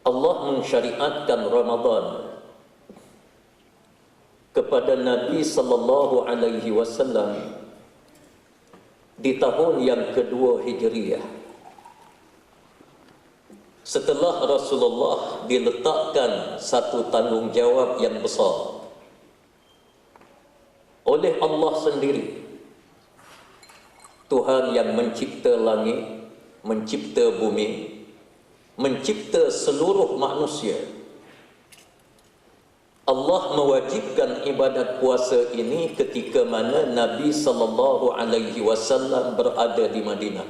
Allah mensyariatkan Ramadan kepada Nabi sallallahu alaihi wasallam di tahun yang kedua Hijriah, setelah Rasulullah diletakkan satu tanggungjawab yang besar oleh Allah sendiri, Tuhan yang mencipta langit, mencipta bumi, mencipta seluruh manusia. Allah mewajibkan ibadat puasa ini ketika mana Nabi sallallahu alaihi wasallam berada di Madinah.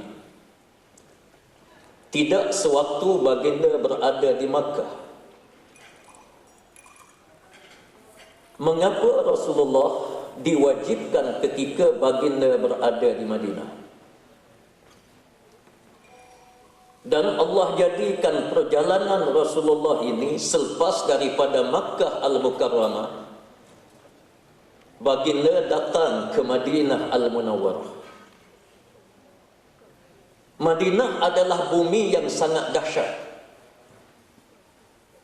Tidak sewaktu baginda berada di Makkah. Mengapa Rasulullah diwajibkan ketika baginda berada di Madinah? Dan Allah jadikan perjalanan Rasulullah ini selepas daripada Makkah Al-Mukarramah, baginda datang ke Madinah Al-Munawwarah. Madinah adalah bumi yang sangat dahsyat,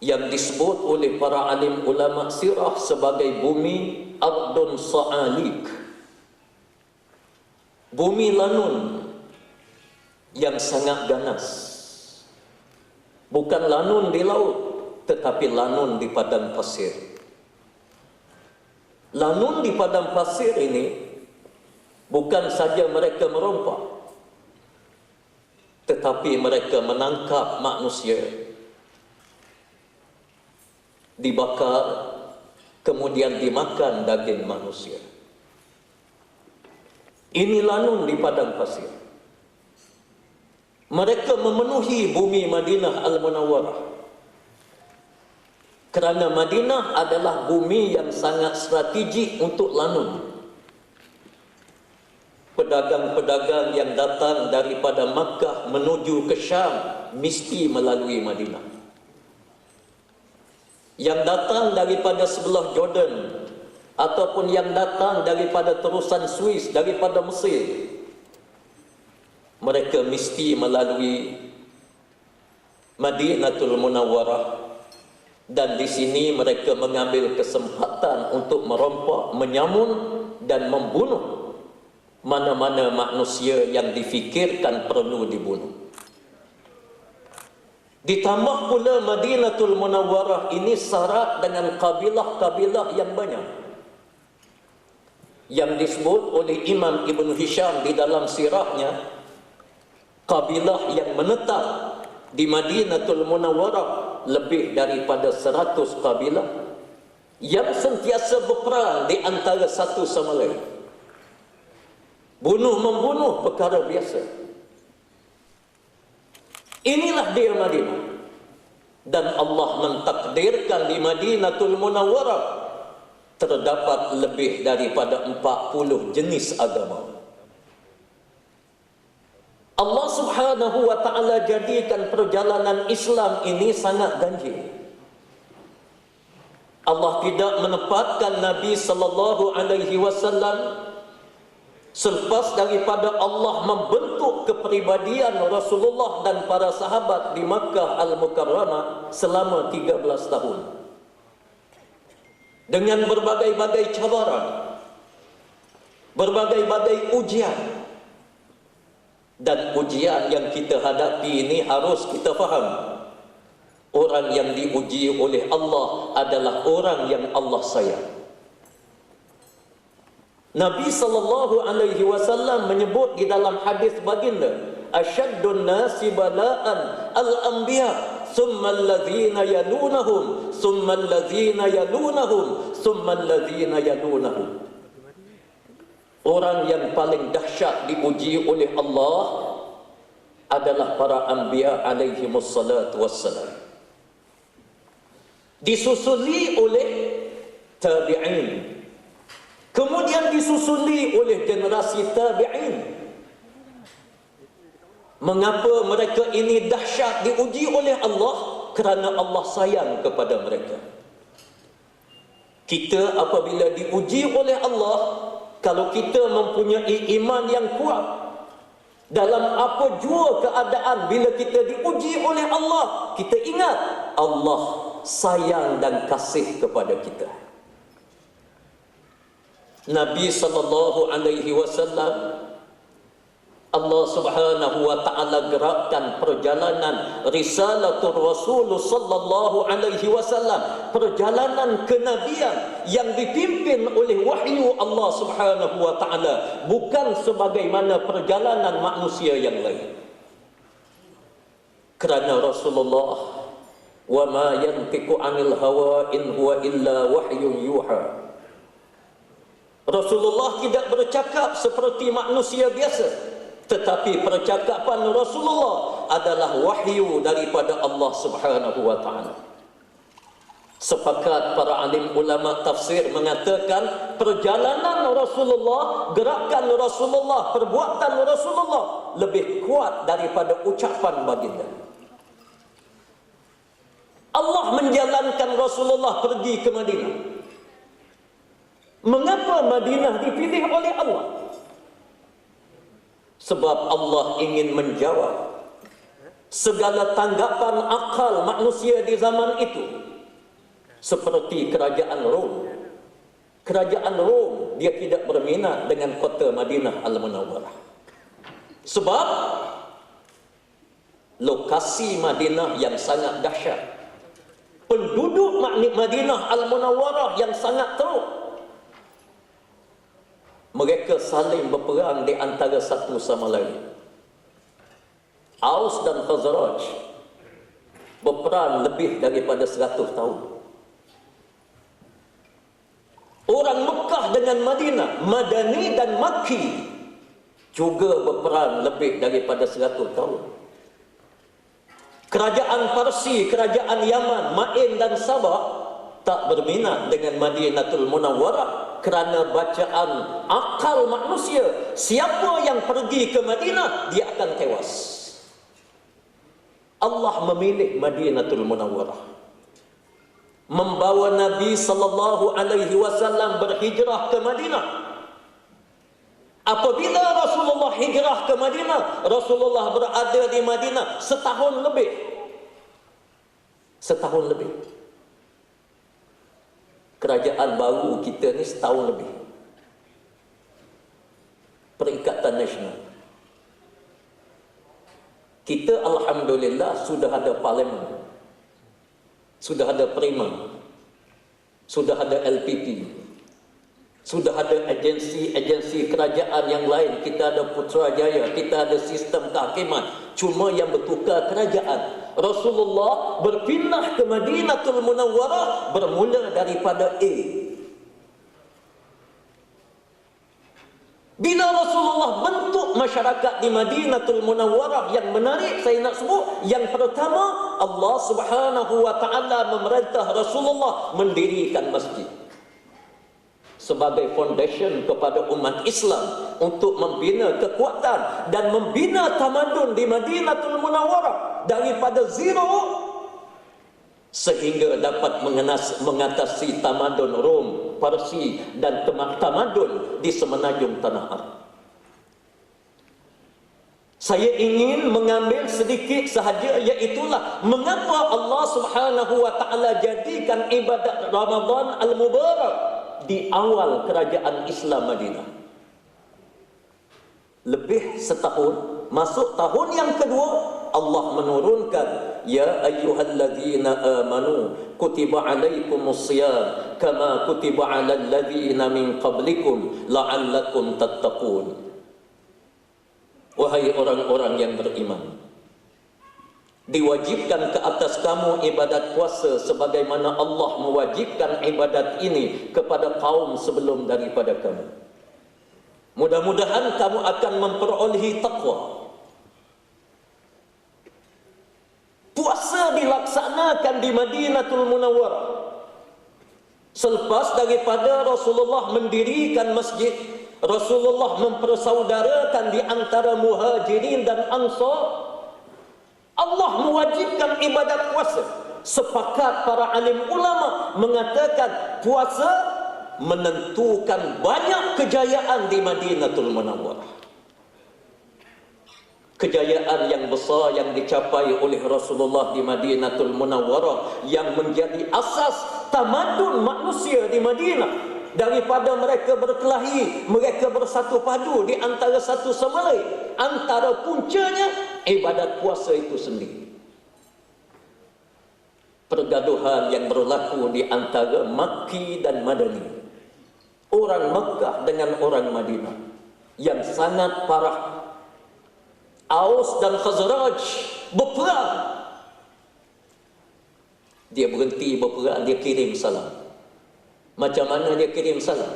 yang disebut oleh para alim ulama sirah sebagai bumi Ardun Sa'alik, bumi lanun yang sangat ganas. Bukan lanun di laut, tetapi lanun di padang pasir. Lanun di padang pasir ini bukan saja mereka merompak, tetapi mereka menangkap manusia, dibakar, kemudian dimakan daging manusia. Ini lanun di padang pasir. Mereka memenuhi bumi Madinah Al-Munawwarah kerana Madinah adalah bumi yang sangat strategik untuk lanun. Pedagang-pedagang yang datang daripada Makkah menuju ke Syam mesti melalui Madinah. Yang datang daripada sebelah Jordan ataupun yang datang daripada terusan Swiss, daripada Mesir, mereka mesti melalui Madinatul Munawwarah, dan di sini mereka mengambil kesempatan untuk merompak, menyamun dan membunuh mana-mana manusia yang difikirkan perlu dibunuh. Ditambah pula Madinatul Munawwarah ini syarat dengan kabilah-kabilah yang banyak, yang disebut oleh Imam Ibn Hisham di dalam sirahnya, kabilah yang menetap di Madinatul Munawwarah lebih daripada 100 kabilah yang sentiasa berperang di antara satu sama lain. Bunuh-membunuh perkara biasa. Inilah dia Madinah. Dan Allah mentakdirkan di Madinatul Munawwarah terdapat lebih daripada 40 jenis agama. Allah Subhanahu wa ta'ala jadikan perjalanan Islam ini sangat ganjil. Allah tidak menempatkan Nabi sallallahu alaihi wasallam selepas daripada Allah membentuk kepribadian Rasulullah dan para sahabat di Makkah Al-Mukarramah selama 13 tahun. Dengan berbagai-bagai cabaran, berbagai-bagai ujian. Dan ujian yang kita hadapi ini harus kita faham. Orang yang diuji oleh Allah adalah orang yang Allah sayang. Nabi sallallahu alaihi wasallam menyebut di dalam hadis baginda, asyaddun nasi bala'an al-anbiya, thumma alladhina yalunahum, thumma alladhina yalunahum, thumma alladhina yalunahum. Orang yang paling dahsyat diuji oleh Allah adalah para anbiya alaihi wassalatu wassalam, disusuli oleh tabi'in, kemudian disusuli oleh generasi tabi'in. Mengapa mereka ini dahsyat diuji oleh Allah? Kerana Allah sayang kepada mereka. Kita apabila diuji oleh Allah, kalau kita mempunyai iman yang kuat, Dalam apa jua keadaan bila kita diuji oleh Allah, kita ingat Allah sayang dan kasih kepada kita. Nabi sallallahu alaihi wasallam, Allah Subhanahu wa taala gerakkan perjalanan risalatul Rasul sallallahu alaihi wasallam, perjalanan kenabian yang dipimpin oleh wahyu Allah Subhanahu wa taala, bukan sebagaimana perjalanan manusia yang lain. Kerana Rasulullah, wa ma yantiqu 'anil hawa in huwa illa wahyun yuha. Rasulullah tidak bercakap seperti manusia biasa, tetapi percakapan Rasulullah adalah wahyu daripada Allah Subhanahu wa taala. Sepakat para alim ulama tafsir mengatakan perjalanan Rasulullah, gerakan Rasulullah, perbuatan Rasulullah lebih kuat daripada ucapan baginda. Allah menjalankan Rasulullah pergi ke Madinah. Mengapa Madinah dipilih oleh Allah? Sebab Allah ingin menjawab segala tanggapan akal manusia di zaman itu. Seperti kerajaan Rom. Kerajaan Rom, dia tidak berminat dengan kota Madinah Al-Munawwarah. Sebab lokasi Madinah yang sangat dahsyat, penduduk Madinah Al-Munawwarah yang sangat teruk. Mereka saling berperang di antara satu sama lain. Aus dan Khazraj berperang lebih daripada 100 tahun. Orang Mekah dengan Madinah, Madani dan Makki juga berperang lebih daripada 100 tahun. Kerajaan Parsi, kerajaan Yaman, Ma'in dan Sabah tak berminat dengan Madinatul Munawwarah kerana bacaan akal manusia, siapa yang pergi ke Madinah dia akan tewas. Allah memilih Madinatul Munawwarah, membawa Nabi sallallahu alaihi wasallam berhijrah ke Madinah. Apabila Rasulullah hijrah ke Madinah, Rasulullah berada di Madinah setahun lebih. Setahun lebih. Kerajaan baru kita ni setahun lebih. Perikatan Nasional. Kita alhamdulillah sudah ada parlimen, sudah ada prima, sudah ada LPP, sudah ada agensi-agensi kerajaan yang lain. Kita ada Putrajaya, kita ada sistem kehakiman. Cuma yang bertukar kerajaan. Rasulullah berpindah ke Madinatul Munawwarah bermula daripada A. Bila Rasulullah bentuk masyarakat di Madinatul Munawwarah yang menarik saya nak sebut, yang pertama, Allah Subhanahu wa taala memerintah Rasulullah mendirikan masjid sebagai foundation kepada umat Islam untuk membina kekuatan dan membina tamadun di Madinatul Munawwarah daripada zero sehingga dapat mengatasi tamadun Rom, Parsi dan tamadun di semenanjung tanah Arab. Saya ingin mengambil sedikit sahaja, iaitulah mengapa Allah Subhanahu wa taala jadikan ibadat Ramadan al-Mubarak di awal kerajaan Islam Madinah. Lebih setahun, masuk tahun yang kedua, Allah menurunkan, ya ayyuhalladzina amanu kutiba alaikumus shiyam kama kutiba alal ladzina min qablikum la'allakum tattaqun. Wahai orang-orang yang beriman, diwajibkan ke atas kamu ibadat puasa sebagaimana Allah mewajibkan ibadat ini kepada kaum sebelum daripada kamu. Mudah-mudahan kamu akan memperolehi taqwa. Puasa dilaksanakan di Madinatul Munawwarah. Selepas daripada Rasulullah mendirikan masjid, Rasulullah mempersaudarakan di antara muhajirin dan ansar. Allah mewajibkan ibadat puasa. Sepakat para alim ulama mengatakan puasa menentukan banyak kejayaan di Madinatul Munawwarah. kejayaan yang besar yang dicapai oleh Rasulullah di Madinatul Munawwarah yang menjadi asas tamadun manusia di Madinah. Daripada mereka berkelahi, mereka bersatu padu di antara satu sama lain. Antara puncanya ibadat puasa itu sendiri. Pergaduhan yang berlaku di antara Makki dan Madani, orang Mekah dengan orang Madinah, yang sangat parah. Aus dan Khazraj berperang. Dia berhenti berperang, dia kirim salam. Macam mana dia kirim salam?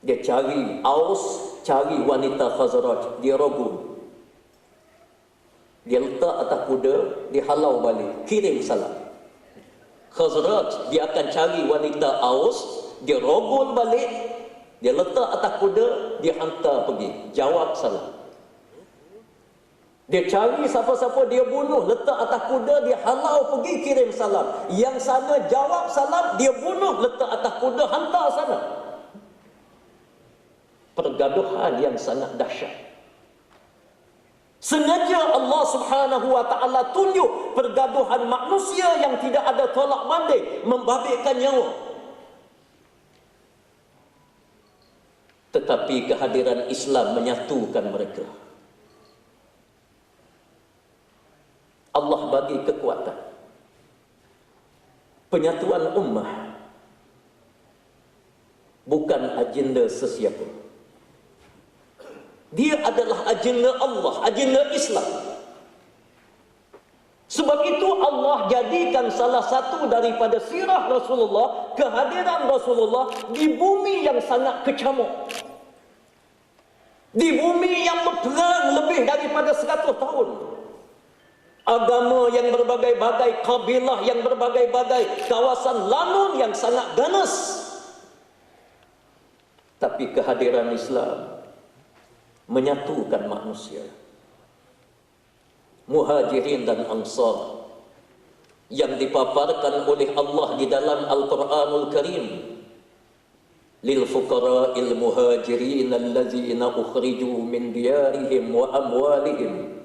Dia cari Aus, cari wanita Khazraj, dia rogul. Dia letak atas kuda, dia halau balik, kirim salam. Khazraj, dia akan cari wanita Aus, dia rogul balik, dia letak atas kuda, dia hantar pergi, jawab salam. Dia cari siapa-siapa dia bunuh, letak atas kuda, dia halau pergi, kirim salam. Yang sana jawab salam, dia bunuh, letak atas kuda, hantar sana. Pergaduhan yang sangat dahsyat. Sengaja Allah Subhanahu wa taala tunjuk pergaduhan manusia yang tidak ada tolak banding, membabitkan nyawa. Tetapi kehadiran Islam menyatukan mereka. Allah bagi kekuatan. Penyatuan ummah bukan agenda sesiapa. Dia adalah agenda Allah, agenda Islam. Sebab itu Allah jadikan salah satu daripada sirah Rasulullah, kehadiran Rasulullah di bumi yang sangat kecamuk. Di bumi yang berperang lebih daripada 100 tahun. Agama yang berbagai-bagai, kabilah yang berbagai-bagai, kawasan lanun yang sangat ganas. Tapi kehadiran Islam menyatukan manusia. Muhajirin dan Ansar yang dipaparkan oleh Allah di dalam Al-Quranul Karim. Lil fuqara'il muhajirin allazina ukhriju min diyarihim wa amwalihim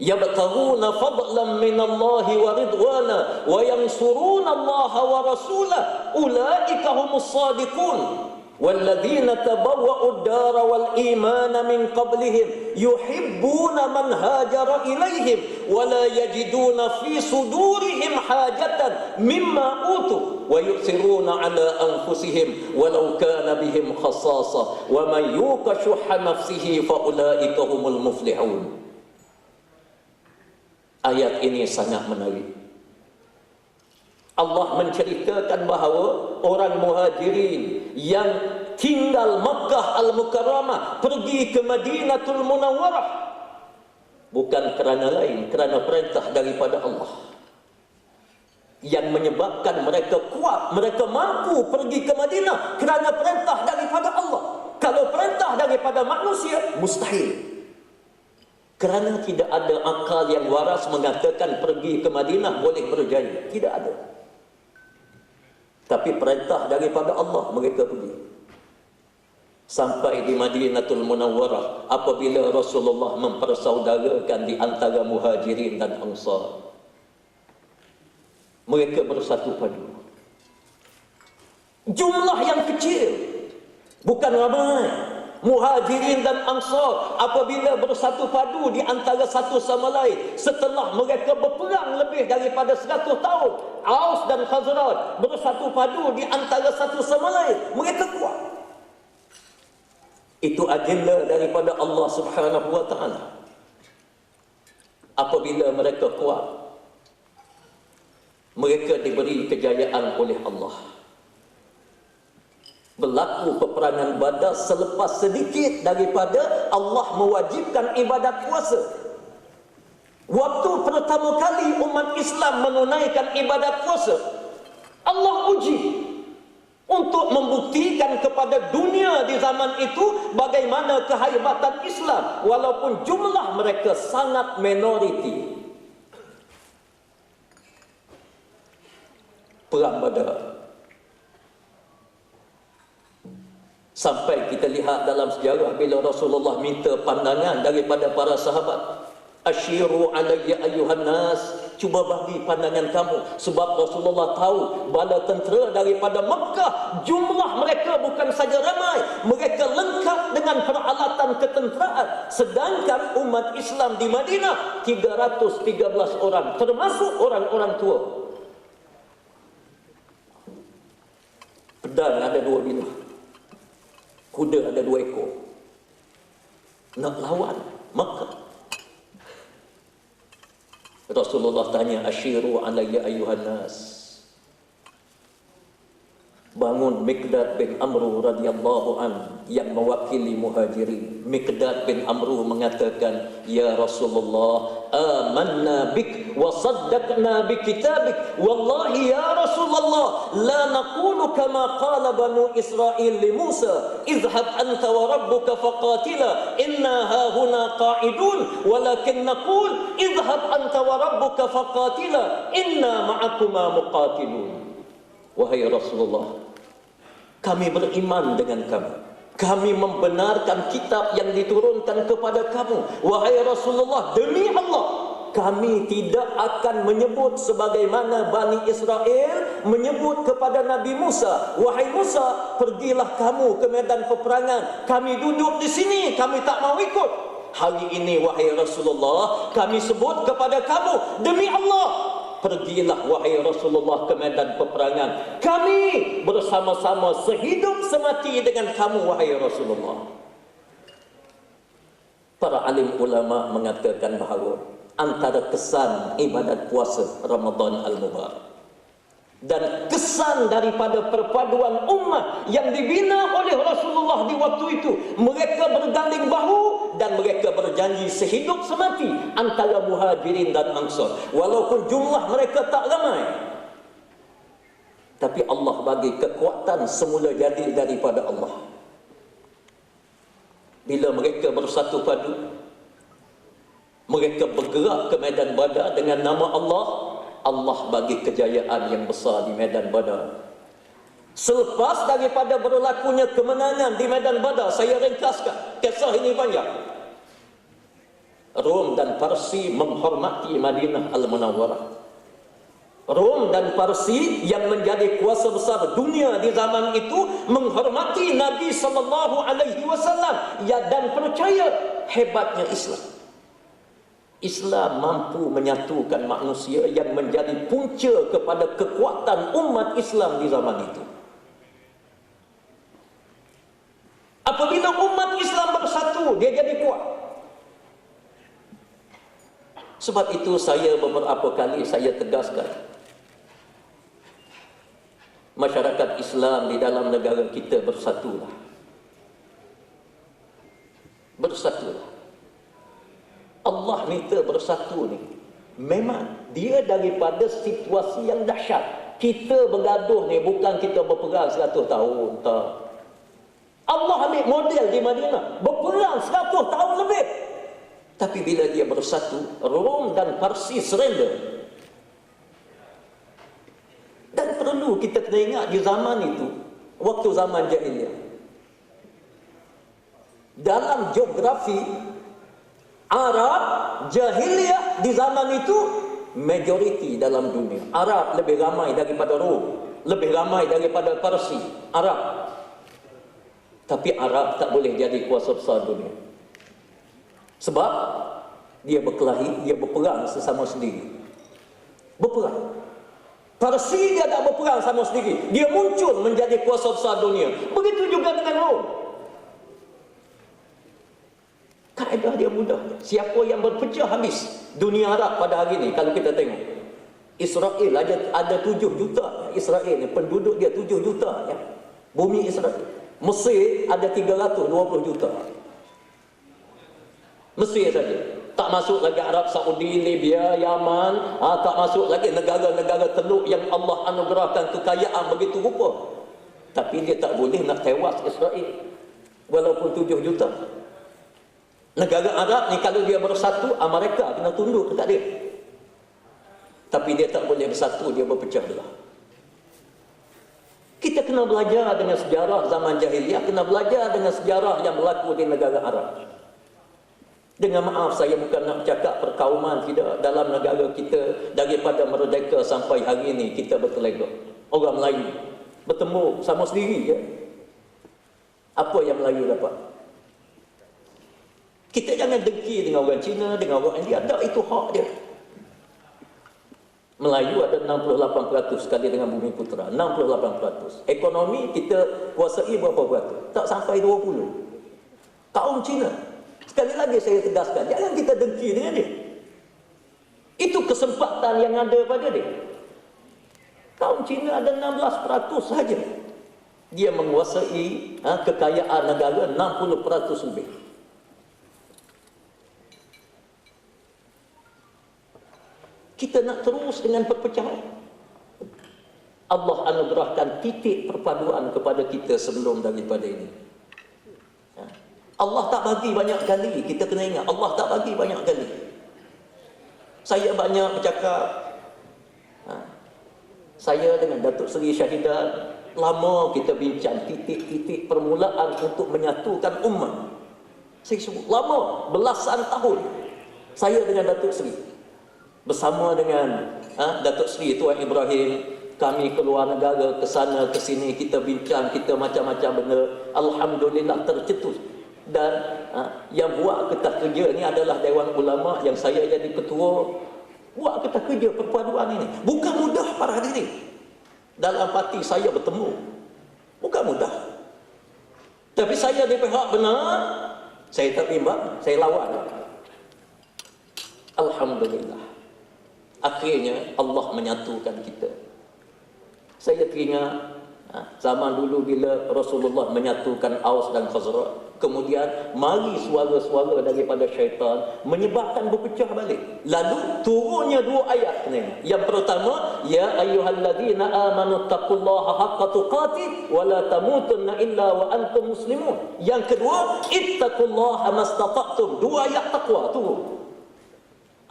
yabtaghuna fadlan min Allah wa ridwana wa yansuruna Allah wa rasulahu ulaika humus shadiqun walladzina tabawwa'u ad-dara wal imana min qablihim yuhibbuna man hajara ilaihim wa la yajiduna fi sudurihim hajatan mimma utu wa yu'thiruna ala anfusihim walau kana bihim khassasah wa man yuqa shuhha nafsihi fa ulaika humul muflihun. Ayat ini sangat menarik. Allah menceritakan bahawa orang muhajirin yang tinggal Makkah Al-Mukarramah pergi ke Madinatul Munawwarah bukan kerana lain, kerana perintah daripada Allah yang menyebabkan mereka kuat, mereka mampu pergi ke Madinah kerana perintah daripada Allah. Kalau perintah daripada manusia, mustahil. Kerana tidak ada akal yang waras mengatakan pergi ke Madinah boleh berjaya. Tidak ada. Tapi perintah daripada Allah mereka pergi. Sampai di Madinatul Munawwarah apabila Rasulullah mempersaudarakan di antara Muhajirin dan Ansar. Mereka bersatu padu. Jumlah yang kecil, bukan ramai. Muhajirin dan Ansar apabila bersatu padu di antara satu sama lain setelah mereka berperang lebih daripada 100 tahun, Aus dan Khazraj bersatu padu di antara satu sama lain, mereka kuat. Itu agenda daripada Allah Subhanahu wa taala. Apabila mereka kuat, mereka diberi kejayaan oleh Allah. Berlaku peperangan Badar selepas sedikit daripada Allah mewajibkan ibadat puasa. Waktu pertama kali umat Islam menunaikan ibadat puasa, Allah uji untuk membuktikan kepada dunia di zaman itu bagaimana kehebatan Islam walaupun jumlah mereka sangat minoriti. Perang Badar Sampai kita lihat dalam sejarah bila Rasulullah minta pandangan daripada para sahabat, asyiru alayya ayyuhan nas, cuba bagi pandangan kamu. Sebab Rasulullah tahu bala tentera daripada Mekah, jumlah mereka bukan saja ramai, mereka lengkap dengan peralatan ketenteraan. Sedangkan umat Islam di Madinah 313 orang, termasuk orang-orang tua. Pedang ada 2 bilah, kuda ada 2 ekor, nak lawan Mekah. Rasulullah tanya, asyiru alayya ayyuhan nas. Bangun Miqdad bin Amru radhiyallahu an yang mewakili Muhajirin. Miqdad bin Amru mengatakan, ya Rasulullah, amanna bik wa saddaqna bi kitabik. Wallahi ya Rasulullah, la naqulu kama qala banu Israil li Musa, idhhab anta wa rabbuka faqatila inna hahuna qa'idun, walakin naqul idhhab anta wa rabbuka faqatila inna ma'akuma muqatilun. Wahai Rasulullah, kami beriman dengan kamu, kami membenarkan kitab yang diturunkan kepada kamu. Wahai Rasulullah, demi Allah, kami tidak akan menyebut sebagaimana Bani Israel menyebut kepada Nabi Musa, wahai Musa, pergilah kamu ke medan peperangan, kami duduk di sini, kami tak mau ikut. Hari ini wahai Rasulullah, kami sebut kepada kamu, demi Allah, pergilah wahai Rasulullah ke medan peperangan, kami bersama-sama sehidup semati dengan kamu wahai Rasulullah. Para alim ulama mengatakan bahawa antara kesan ibadat puasa Ramadan Al-Mubarak dan kesan daripada perpaduan ummah yang dibina oleh Rasulullah di waktu itu, mereka berganding bahu dan mereka berjanji sehidup semati antara Muhajirin dan Ansar. Walaupun jumlah mereka tak ramai, tapi Allah bagi kekuatan semula jadi daripada Allah. Bila mereka bersatu padu, mereka bergerak ke medan Badar dengan nama Allah, Allah bagi kejayaan yang besar di medan Badar. Selepas daripada berlakunya kemenangan di medan Badar, saya ringkaskan, kisah ini panjang. Rom dan Parsi menghormati Madinah Al-Munawwarah. Rom dan Parsi yang menjadi kuasa besar dunia di zaman itu menghormati Nabi SAW dan percaya hebatnya Islam. Islam mampu menyatukan manusia yang menjadi punca kepada kekuatan umat Islam di zaman itu. Apabila umat Islam bersatu, dia jadi kuat. Sebab itu saya beberapa kali saya tegaskan, masyarakat Islam di dalam negara kita bersatulah. Bersatulah. Allah minta bersatu ni, memang dia daripada situasi yang dahsyat. Kita bergaduh ni bukan kita berperang 100 tahun, tak. Allah ambil model di Madinah, berperang 100 tahun lebih. Tapi bila dia bersatu, Rom dan Parsi surrender. Dan perlu kita kena ingat di zaman itu, waktu zaman jahiliyah, dalam geografi Arab jahiliyah di zaman itu majoriti dalam dunia. Arab lebih ramai daripada Rom, lebih ramai daripada Parsi, Arab. Tapi Arab tak boleh jadi kuasa besar dunia. Sebab dia berkelahi, dia berperang sesama sendiri. Berperang. Parsi dia tak berperang sama sendiri, dia muncul menjadi kuasa besar dunia. Begitu juga dengan Rom. Kaedah dia mudah. Siapa yang berpecah habis dunia Arab pada hari ini. Kalau kita tengok Israel ada 7 juta. Israel ni penduduk dia 7 juta ya. Bumi Israel. Mesir ada 320 juta. Mesir saja. Tak masuk lagi Arab Saudi, Libya, Yaman, tak masuk lagi negara-negara teluk yang Allah anugerahkan kekayaan begitu rupa. Tapi dia tak boleh nak tewas Israel walaupun 7 juta. Negara Arab ni kalau dia bersatu, mereka kena tunduk dekat dia. Tapi dia tak boleh bersatu, dia berpecah belah. Kita kena belajar dengan sejarah zaman jahiliah, kena belajar dengan sejarah yang berlaku di negara Arab. Dengan maaf, saya bukan nak cakap perkauman tidak dalam negara kita daripada merdeka sampai hari ini kita bertelegak. Orang Melayu bertemu sama sendiri je. Apa yang Melayu dapat? Kita jangan dengki dengan orang Cina, dengan orang India. Tak, itu hak dia. Melayu ada 68% sekali dengan Bumi Putera. 68%. Ekonomi kita kuasai berapa peratus? Tak sampai 20. Kaum Cina. Sekali lagi saya tegaskan, jangan kita dengki dengan dia. Itu kesempatan yang ada pada dia. Kaum Cina ada 16% sahaja. Dia menguasai kekayaan negara 60% lebih. Kita nak terus dengan perpecahan. Allah anugerahkan titik perpaduan kepada kita sebelum daripada ini. Allah tak bagi banyak kali. Kita kena ingat, Allah tak bagi banyak kali. Saya banyak bercakap. Saya dengan Datuk Seri Syahidat, lama kita bincang titik-titik permulaan untuk menyatukan umat. Saya sebut lama, belasan tahun. Saya dengan Datuk Seri, bersama dengan Datuk Seri Tuan Ibrahim, kami keluar negara, ke sana ke sini, kita bincang, kita macam-macam benda. Alhamdulillah tercetus. Dan yang buat ketah kerja ni adalah Dewan Ulama yang saya jadi ketua. Buat ketah kerja perpaduan ini bukan mudah para hadirin. Dalam parti saya bertemu, bukan mudah. Tapi saya di pihak benar, saya tak bimbang, saya lawan. Alhamdulillah, akhirnya Allah menyatukan kita. Saya teringat zaman dulu bila Rasulullah menyatukan Aus dan Khazraj, kemudian mari suara-suara daripada syaitan menyebabkan berpecah balik. Lalu turunnya dua ayat ni. Yang pertama, ya ayyuhallazina amanu taqullaha haqqa tuqatih wa la tamutunna illa wa antum muslimun. Yang kedua, ittaqullaha mastata'tum. Dua ayat takwa turun.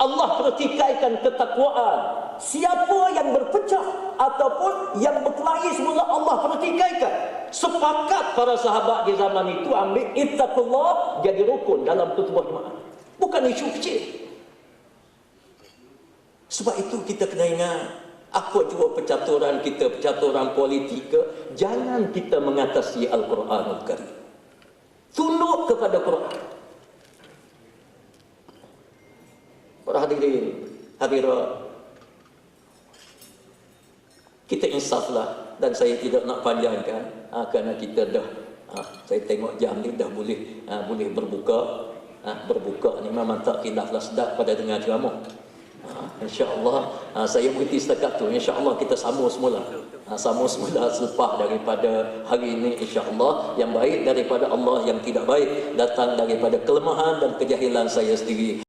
Allah pertikaikan ketakwaan. Siapa yang berpecah ataupun yang berkelahi semula, Allah pertikaikan. Sepakat para sahabat di zaman itu ambil ittaqullah jadi rukun dalam tubuh jemaah. Bukan isu kecil. Sebab itu kita kena ingat, apa juga percaturan kita, percaturan politik, jangan kita mengatasi Al-Quranul Karim. Tunduk kepada Quran. Para hadirin, hadirat, kita insaflah, dan saya tidak nak panjangkan kerana kita dah saya tengok jam ni dah boleh berbuka. Berbuka ni memang tak khilaflah sedap pada dengar ceramah. InsyaAllah saya berhenti setakat tu. InsyaAllah kita sambung semula. Sambung semula selepas daripada hari ini, insyaAllah. Yang baik daripada Allah, yang tidak baik datang daripada kelemahan dan kejahilan saya sendiri.